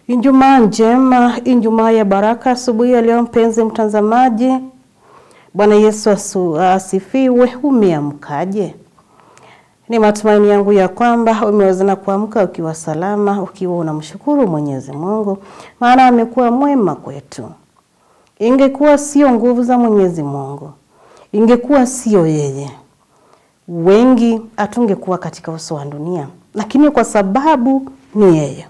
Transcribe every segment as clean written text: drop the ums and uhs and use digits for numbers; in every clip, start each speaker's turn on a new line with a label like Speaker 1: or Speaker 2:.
Speaker 1: Ijumaa njema, Ijumaa ya baraka asubuhi ya leo mpenzi mtazamaji. Bwana Yesu asifiwe. Umeamkaje? Ni matumaini yangu ya kwamba umeweza na kuamka ukiwa salama, ukiwa unamshukuru Mwenyezi Mungu, maana amekuwa mwema kwetu. Ingekuwa sio nguvu za Mwenyezi Mungu, ingekuwa sio yeye, wengi hatungekuwa katika uso wa dunia, lakini kwa sababu ni yeye,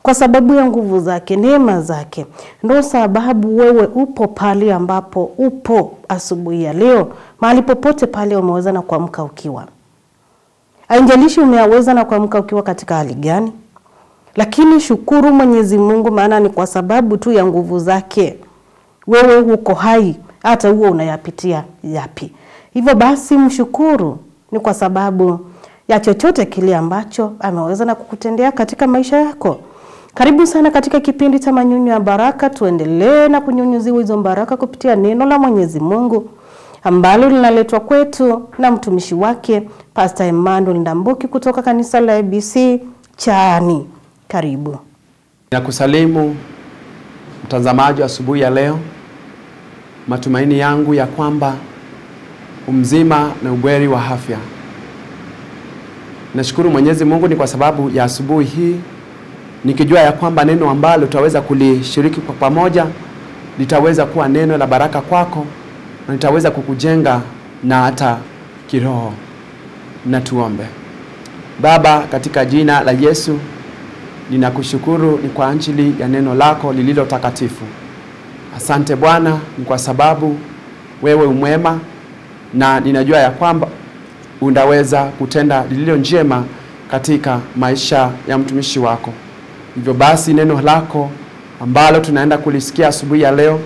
Speaker 1: kwa sababu ya nguvu zake, neema zake, ndio sababu wewe upo pale ambapo upo asubuhi ya leo. Mahali popote pale umeweza na kuamka ukiwa, haijalishi umeweza na kuamka ukiwa katika hali gani, lakini shukuru Mwenyezi Mungu, maana ni kwa sababu tu ya nguvu zake wewe uko hai, hata huo unayapitia yapi. Hivyo basi mshukuru, ni kwa sababu ya chochote kile ambacho ameweza na kukutendea katika maisha yako. Karibu sana katika kipindi cha manyunyu ya baraka. Tuendelee na kunyunyuziwa hizo baraka kupitia neno la Mwenyezi Mungu ambalo linaletwa kwetu na mtumishi wake Pastor Emmanuel Ndambuki kutoka kanisa la ABC Chaani. Karibu.
Speaker 2: Nakusalimu mtazamaji asubuhi ya leo. Matumaini yangu ya kwamba umzima na ubweri wa afya. Nashukuru Mwenyezi Mungu ni kwa sababu ya asubuhi hii, nikijua ya kwamba neno ambalo tutaweza kulishiriki kwa pamoja litaweza kuwa neno la baraka kwako na litaweza kukujenga na hata kiroho. Na tuombe. Baba, katika jina la Yesu, ninakushukuru ni kwa ajili ya neno lako lililo takatifu. Asante Bwana, ni kwa sababu wewe umwema na ninajua ya kwamba unaweza kutenda lililo njema katika maisha ya mtumishi wako. Hivyo basi neno lako ambalo tunaenda kulisikia asubuhi ya leo,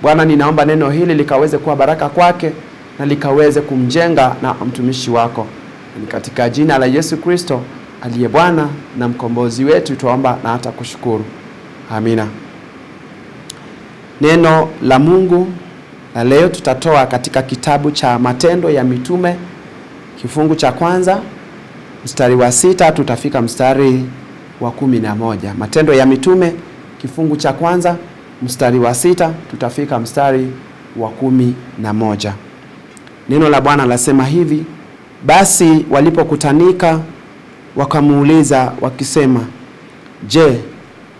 Speaker 2: Bwana, ninaomba neno hili likaweze kuwa baraka kwake na likaweze kumjenga na mtumishi wako. Ni katika jina la Yesu Kristo aliye Bwana na mkombozi wetu tuomba na hata kushukuru. Amina. Neno la Mungu la leo tutatoa katika kitabu cha Matendo ya Mitume kifungu cha kwanza mstari wa 6 tutafika mstari wa 11. Matendo ya Mitume kifungu cha kwanza mstari wa 6 tutafika mstari wa 11. Neno la Bwana lasema hivi: basi walipokutanika wakamuuliza wakisema, je,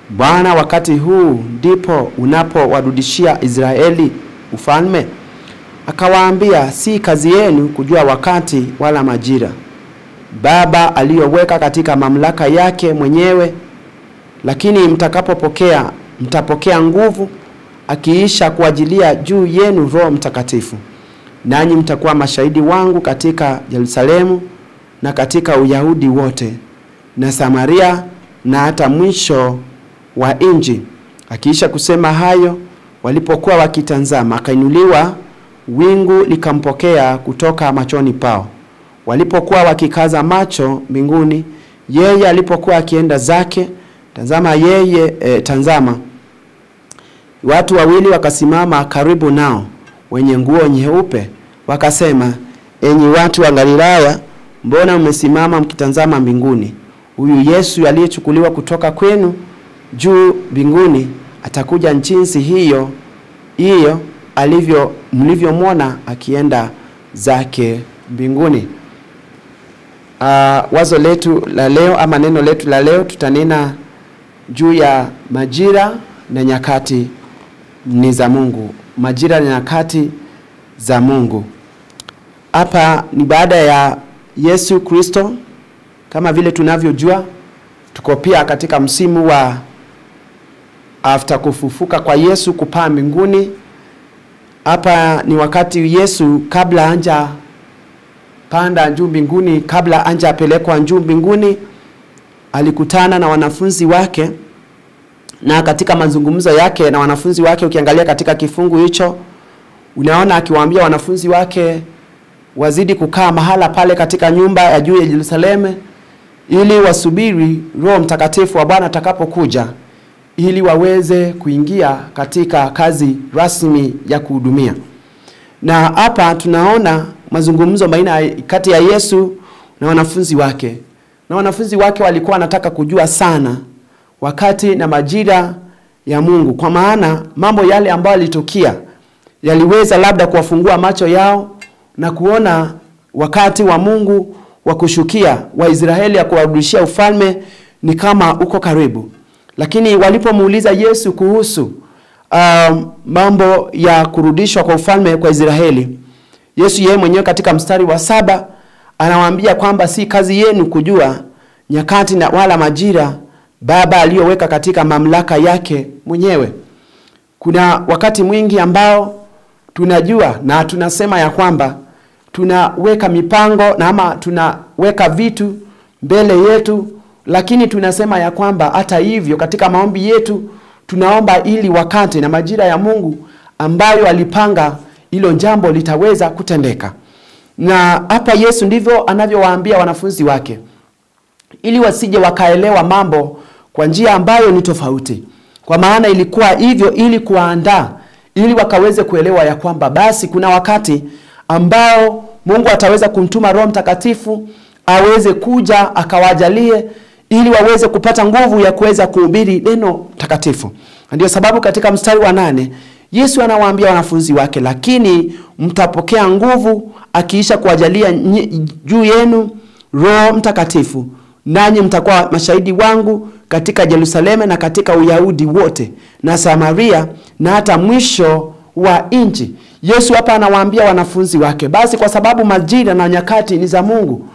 Speaker 2: Bwana, wakati huu ndipo unapowarudishia Israeli ufalme? Akawaambia, si kazi yenu kujua wakati wala majira Baba aliyoweka katika mamlaka yake mwenyewe, lakini mtapokea nguvu akiisha kuajilia juu yenu Roho Mtakatifu, nanyi mtakuwa mashahidi wangu katika Yerusalemu na katika Uyahudi wote na Samaria na hata mwisho wa nchi. Akiisha kusema hayo, walipokuwa wakitazama, akainuliwa wingu likampokea kutoka machoni pao. Walipokuwa wakikaza macho mbinguni, yeye alipokuwa akienda zake, tazama watu wawili wakasimama karibu nao, wenye nguo nyeupe, wakasema, enyi watu wa Galilaya, mbona mmesimama mkitazama mbinguni? Huyu Yesu aliyechukuliwa kutoka kwenu juu mbinguni atakuja jinsi hiyo mlivyomwona akienda zake mbinguni. Wazo letu la leo ama neno letu la leo tutanena juu ya majira na nyakati ni za Mungu. Majira na nyakati za Mungu. Hapa ni baada ya Yesu Kristo, kama vile tunavyojua tuko pia katika msimu wa after kufufuka kwa Yesu kupaa mbinguni. Hapa ni wakati Yesu kabla anja panda juu mbinguni, kabla anja apelekwa juu mbinguni, alikutana na wanafunzi wake, na katika mazungumzo yake na wanafunzi wake, ukiangalia katika kifungu hicho, unaona akiwaambia wanafunzi wake wazidi kukaa mahala pale katika nyumba ya juu ya Yerusalemu, ili wasubiri Roho Mtakatifu wa Bwana atakapokuja, ili waweze kuingia katika kazi rasmi ya kuhudumia. Na hapa tunaona mazungumzo baina kati ya Yesu na wanafunzi wake. Na wanafunzi wake walikuwa wanataka kujua sana wakati na majira ya Mungu. Kwa maana mambo yale ambayo yalitukia yaliweza labda kuwafungua macho yao na kuona wakati wa Mungu wa kushukia Waisraeli ya kuwarudishia ufalme ni kama uko karibu. Lakini walipomuuliza Yesu kuhusu mambo ya kurudishwa kwa ufalme kwa Israeli, Yesu yeye mwenyewe katika mstari wa 7 anawaambia kwamba si kazi yenu kujua nyakati na wala majira Baba aliyoweka katika mamlaka yake mwenyewe. Kuna wakati mwingi ambao tunajua na tunasema ya kwamba tunaweka mipango na ama tunaweka vitu mbele yetu, lakini tunasema ya kwamba hata hivyo katika maombi yetu tunaomba ili wakati na majira ya Mungu ambayo alipanga hilo jambo litaweza kutendeka. Na hapa Yesu ndivyo anavyowaambia wanafunzi wake, ili wasije wakaelewa mambo kwa njia ambayo ni tofauti. Kwa maana ilikuwa hivyo ili kuandaa, ili wakaweze kuelewa ya kwamba basi kuna wakati ambao Mungu ataweza kumtuma Roho Mtakatifu aweze kuja akawajalie ili waweze kupata nguvu ya kuweza kuhubiri neno takatifu. Ndio sababu katika mstari wa 8 Yesu anawaambia wanafunzi wake, lakini mtapokea nguvu akiisha kuwajalia juu yenu Roho Mtakatifu, nanyi mtakuwa mashahidi wangu katika Yerusalemu na katika Uyahudi wote na Samaria na hata mwisho wa nchi. Yesu hapa anawaambia wanafunzi wake, basi kwa sababu majira na nyakati ni za Mungu,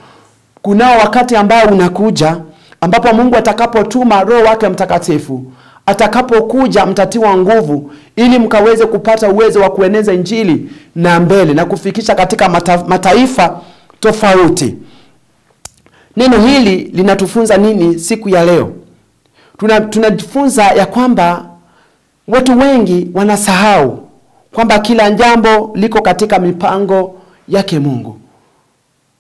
Speaker 2: kunao wakati ambao unakuja ambapo Mungu atakapotuma Roho wake Mtakatifu, atakapokuja mtatiwa nguvu ili mkaweze kupata uwezo wa kueneza injili na mbele na kufikisha katika mataifa tofauti. Neno hili linatufunza nini siku ya leo? Tunajifunza ya kwamba watu wengi wanasahau kwamba kila jambo liko katika mipango yake Mungu.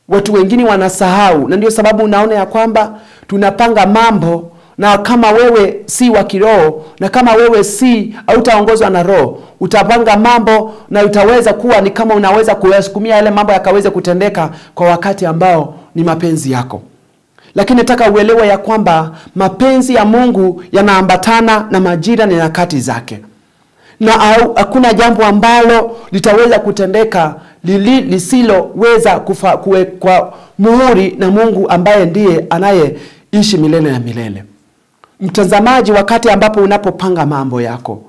Speaker 2: Watu wengine wanasahau, na ndio sababu unaona ya kwamba tunapanga mambo, na kama wewe si wa kiroho na kama wewe si hautaongozwa na Roho, utapanga mambo na utaweza kuwa ni kama unaweza kuyasukumia yale mambo yakaweze kutendeka kwa wakati ambao ni mapenzi yako. Lakini nataka uelewe ya kwamba mapenzi ya Mungu yanaambatana na majira na nyakati zake. Na hakuna jambo ambalo litaweza kutendeka lisiloweza kuwekwa muhuri na Mungu ambaye ndiye anayeishi milele na milele. Mtazamaji, wakati ambapo unapopanga mambo yako,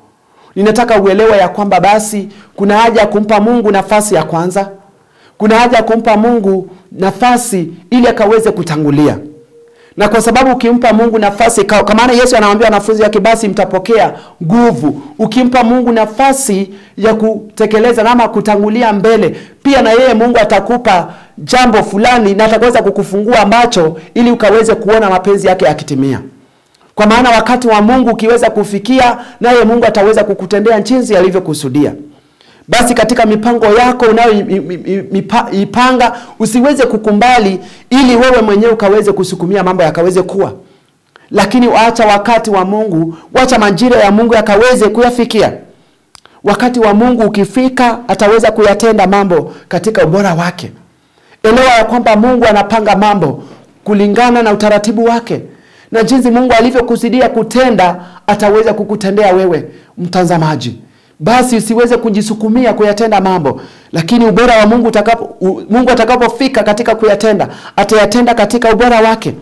Speaker 2: ninataka uelewe ya kwamba basi kuna haja ya kumpa Mungu nafasi ya kwanza. Kuna haja ya kumpa Mungu nafasi ili akaweze kutangulia. Na kwa sababu ukimpa Mungu nafasi, kwa maana Yesu anawaambia wanafunzi wake, basi mtapokea nguvu. Ukimpa Mungu nafasi ya kutekeleza na kutangulia mbele, pia na yeye Mungu atakupa jambo fulani na ataweza kukufungua macho ili ukaweze kuona mapenzi yake yakitimia. Kwa maana wakati wa Mungu ukiweza kufikia, naye Mungu ataweza kukutendea jinsi alivyokusudia. Basi katika mipango yako unayoipanga usiweze kukumbali ili wewe mwenyewe ukaweze kusukumia mambo yakaweze kuwa. Lakini waacha wakati wa Mungu, wacha majira ya Mungu yakaweze kuyafikia. Wakati wa Mungu ukifika, ataweza kuyatenda mambo katika ubora wake. Elewa ya kwamba Mungu anapanga mambo kulingana na utaratibu wake. Na jinsi Mungu alivyokusudia kutenda, ataweza kukutendea wewe mtazamaji. Basi usiweze kujisukumia kuyatenda mambo, lakini ubora wa Mungu atakapofika katika kuyatenda, atayatenda katika ubora wake.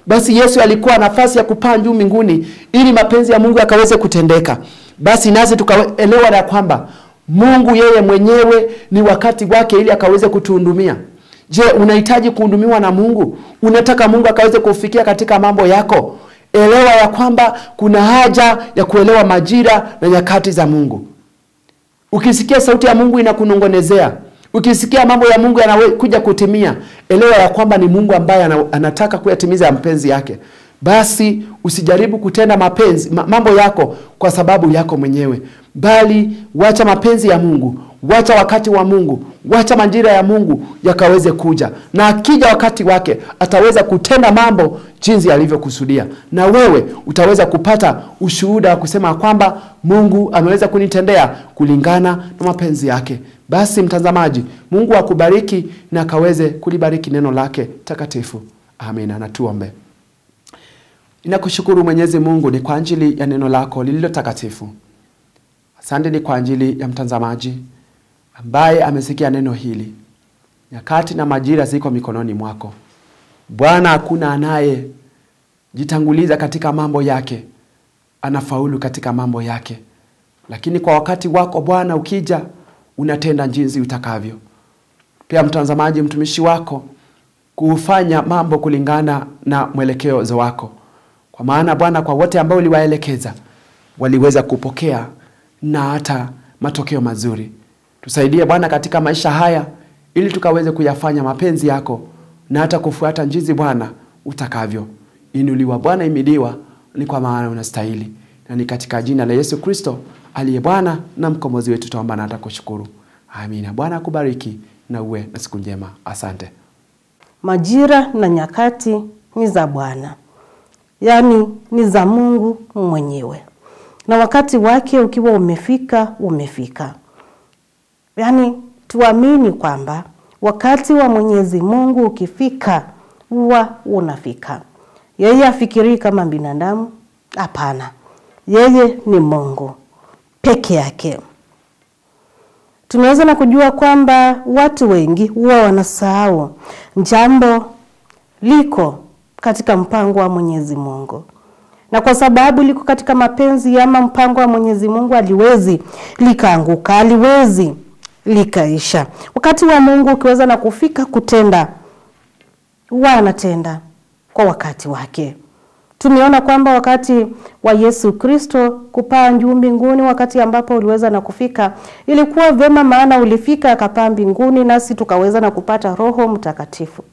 Speaker 2: Basi Yesu alikuwa nafasi ya kupaa juu mbinguni ili mapenzi ya Mungu yakaweze kutendeka. Basi nasi tukaelewa ya kwamba Mungu yeye mwenyewe ni wakati wake ili akaweze kutuhudumia. Je, unahitaji kuhudumiwa na Mungu? Unataka Mungu akaweze kufikia katika mambo yako? Elewa ya kwamba kuna haja ya kuelewa majira na nyakati za Mungu. Ukisikia sauti ya Mungu inakunongonezea, ukisikia mambo ya Mungu yanakuja kutimia, elewa ya kwamba ni Mungu ambaye anataka kuyatimiza mapenzi yake. Basi usijaribu kutenda mambo yako kwa sababu yako mwenyewe, bali wacha mapenzi ya Mungu, wacha wakati wa Mungu, wacha majira ya Mungu yakaweze kuja. Na akija wakati wake, ataweza kutenda mambo jinsi alivyokusudia. Na wewe utaweza kupata ushuhuda wa kusema kwamba Mungu ameweza kunitendea kulingana na mapenzi yake. Basi mtazamaji, Mungu akubariki na akaweze kulibariki neno lake takatifu. Amina. Na tuombe. Ninakushukuru Mwenyezi Mungu ni kwa ajili ya neno lako lililo takatifu. Asante ni kwa ajili ya mtazamaji ambaye amesikia neno hili. Nyakati na majira ziko mikononi mwako. Bwana, hakuna anaye jitanguliza katika mambo yake anafaulu katika mambo yake. Lakini kwa wakati wako Bwana ukija unatenda jinsi utakavyo. Pia mtazamaji mtumishi wako kufanya mambo kulingana na mwelekeo wako. Kwa maana Bwana, kwa wote ambao uliwaelekeza waliweza kupokea na hata matokeo mazuri. Tusaidie Bwana katika maisha haya ili tukaweze kuyafanya mapenzi yako na hata kufuata jinsi Bwana utakavyo. Inuliwa Bwana, imidiwa, ni kwa maana unastahili. Na ni katika jina la Yesu Kristo aliye Bwana na mkombozi wetu tuomba na kushukuru. Amina. Bwana akubariki na uwe na siku njema. Asante.
Speaker 1: Majira na nyakati ni za Bwana. Yaani ni za Mungu mwenyewe. Na wakati wake ukiwa umefika, umefika. Yaani tuamini kwamba wakati wa Mwenyezi Mungu ukifika, huwa unafika. Yeye afikiri kama binadamu? Hapana. Yeye ni Mungu peke yake. Tunaweza na kujua kwamba watu wengi huwa wanasahau jambo liko katika mpango wa Mwenyezi Mungu. Na kwa sababu liko katika mapenzi ama mpango wa Mwenyezi Mungu, aliwezi likaanguka, aliwezi likaisha. Wakati wa Mungu ukiweza na kufika kutenda, huwa anatenda kwa wakati wake. Tumeona kwamba wakati wa Yesu Kristo kupaa juu mbinguni, wakati ambapo uliweza na kufika, ilikuwa vema maana ulifika akapaa mbinguni nasi tukaweza na kupata Roho Mtakatifu.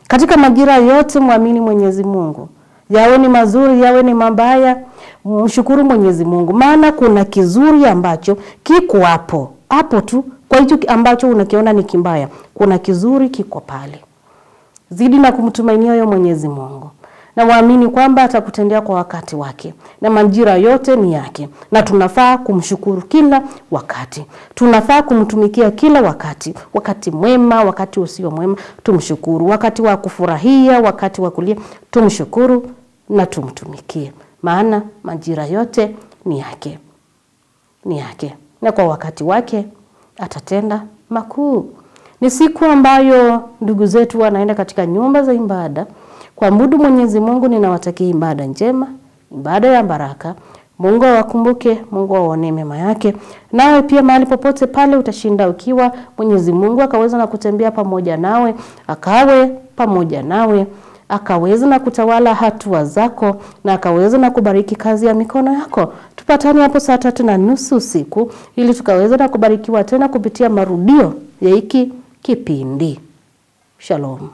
Speaker 1: Katika majira yote muamini Mwenyezi Mungu. Yawe ni mazuri, yawe ni mabaya, mshukuru Mwenyezi Mungu. Maana kuna kizuri ambacho kiko hapo. Hapo tu, kwa hicho ambacho unakiona ni kimbaya, kuna kizuri kiko pale. Zidi na kumtumainia yeye Mwenyezi Mungu. Na waamini kwamba atakutendea kwa wakati wake. Na majira yote ni yake. Na tunafaa kumshukuru kila wakati. Tunafaa kumtumikia kila wakati. Wakati mwema, wakati usio mwema, tumshukuru. Wakati wa kufurahia, wakati wa kulia, tumshukuru na tumtumikie. Maana majira yote ni yake. Ni yake. Na kwa wakati wake atatenda makuu. Ni siku ambayo ndugu zetu wanaenda katika nyumba za ibada kuabudu Mwenyezi Mungu. Ninawatakia ibada njema, ibada ya baraka. Mungu awakumbuke, Mungu awaone mema yake. Nawe pia mahali popote pale utashinda ukiwa, Mwenyezi Mungu akaweza na kutembea pamoja nawe, akawe pamoja nawe, akaweza na kutawala hatua zako, na akaweza na kubariki kazi ya mikono yako. Tupatane hapo saa 3:30 usiku ili tukaweza na kubarikiwa tena kupitia marudio ya hiki kipindi. Shalom.